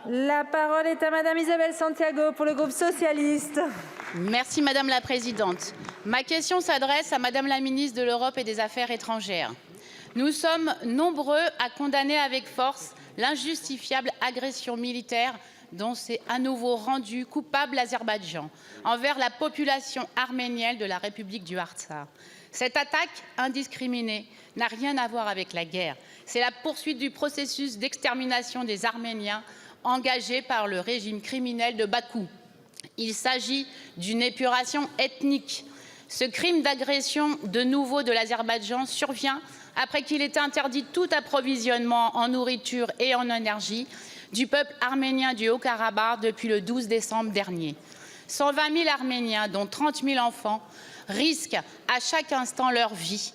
La parole est à Madame Isabelle Santiago pour le groupe socialiste. Merci Madame la Présidente. Ma question s'adresse à Madame la Ministre de l'Europe et des Affaires étrangères. Nous sommes nombreux à condamner avec force l'injustifiable agression militaire dont s'est à nouveau rendu coupable l'Azerbaïdjan envers la population arménienne de la République du Artsakh. Cette attaque indiscriminée n'a rien à voir avec la guerre. C'est la poursuite du processus d'extermination des Arméniens engagé par le régime criminel de Bakou. Il s'agit d'une épuration ethnique. Ce crime d'agression de nouveau de l'Azerbaïdjan survient après qu'il ait interdit tout approvisionnement en nourriture et en énergie du peuple arménien du Haut-Karabakh depuis le 12 décembre dernier. 120 000 Arméniens, dont 30 000 enfants, risquent à chaque instant leur vie.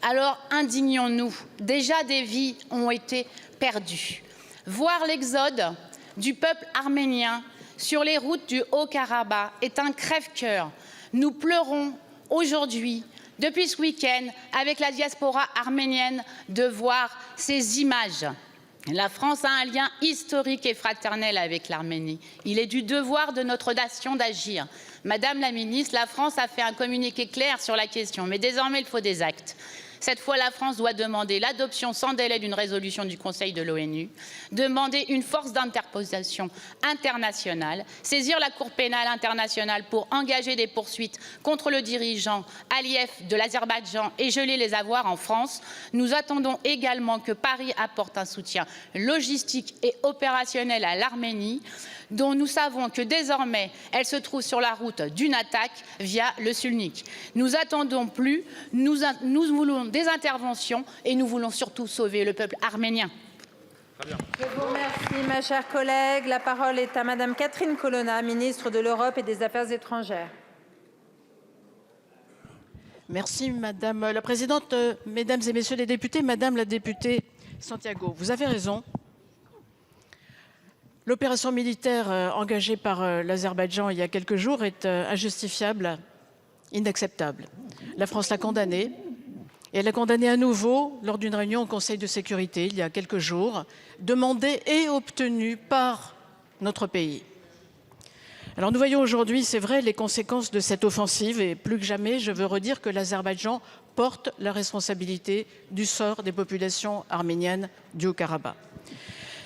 Alors indignons-nous. Déjà des vies ont été perdues. Voir l'exode du peuple arménien sur les routes du Haut-Karabakh est un crève-cœur. Nous pleurons aujourd'hui, depuis ce week-end, avec la diaspora arménienne, de voir ces images. La France a un lien historique et fraternel avec l'Arménie. Il est du devoir de notre nation d'agir. Madame la ministre, la France a fait un communiqué clair sur la question, mais désormais il faut des actes. Cette fois, la France doit demander l'adoption sans délai d'une résolution du Conseil de l'ONU, demander une force d'interposition internationale, saisir la Cour pénale internationale pour engager des poursuites contre le dirigeant Aliyev de l'Azerbaïdjan et geler les avoirs en France. Nous attendons également que Paris apporte un soutien logistique et opérationnel à l'Arménie, dont nous savons que désormais elle se trouve sur la route d'une attaque via le Sulnik. Nous attendons plus, nous voulons des interventions et nous voulons surtout sauver le peuple arménien. Je vous remercie, ma chère collègue. La parole est à Madame Catherine Colonna, ministre de l'Europe et des Affaires étrangères. Merci Madame la Présidente, Mesdames et Messieurs les députés, Madame la députée Santiago, vous avez raison. L'opération militaire engagée par l'Azerbaïdjan il y a quelques jours est injustifiable, inacceptable. La France l'a condamnée et elle l'a condamnée à nouveau lors d'une réunion au Conseil de sécurité il y a quelques jours, demandée et obtenue par notre pays. Alors nous voyons aujourd'hui, c'est vrai, les conséquences de cette offensive et plus que jamais, je veux redire que l'Azerbaïdjan porte la responsabilité du sort des populations arméniennes du Haut-Karabakh.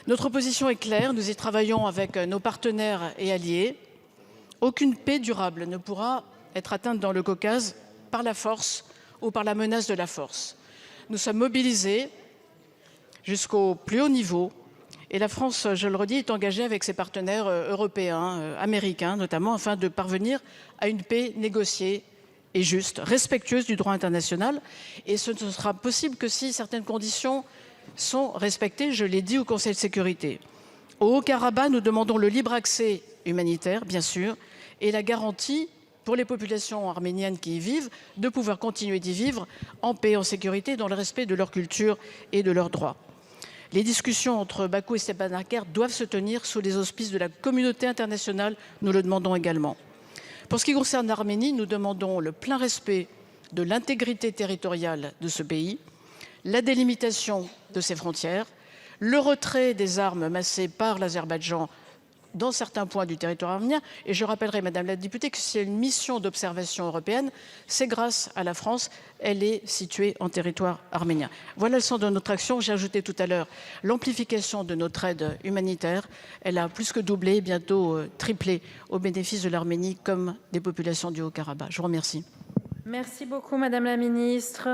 Notre position est claire, nous y travaillons avec nos partenaires et alliés. Aucune paix durable ne pourra être atteinte dans le Caucase par la force ou par la menace de la force. Nous sommes mobilisés jusqu'au plus haut niveau et la France, je le redis, est engagée avec ses partenaires européens, américains notamment, afin de parvenir à une paix négociée et juste, respectueuse du droit international. Et ce ne sera possible que si certaines conditions sont respectées, je l'ai dit au Conseil de sécurité. Au Haut-Karabakh, nous demandons le libre accès humanitaire, bien sûr, et la garantie pour les populations arméniennes qui y vivent de pouvoir continuer d'y vivre en paix, en sécurité, dans le respect de leur culture et de leurs droits. Les discussions entre Bakou et Stepanakert doivent se tenir sous les auspices de la communauté internationale, nous le demandons également. Pour ce qui concerne l'Arménie, nous demandons le plein respect de l'intégrité territoriale de ce pays, la délimitation de ses frontières, le retrait des armes massées par l'Azerbaïdjan dans certains points du territoire arménien. Et je rappellerai, Madame la députée, que c'est une mission d'observation européenne, c'est grâce à la France, elle est située en territoire arménien. Voilà le sens de notre action. J'ai ajouté tout à l'heure l'amplification de notre aide humanitaire. Elle a plus que doublé, bientôt triplé au bénéfice de l'Arménie comme des populations du Haut-Karabakh. Je vous remercie. Merci beaucoup, Madame la ministre.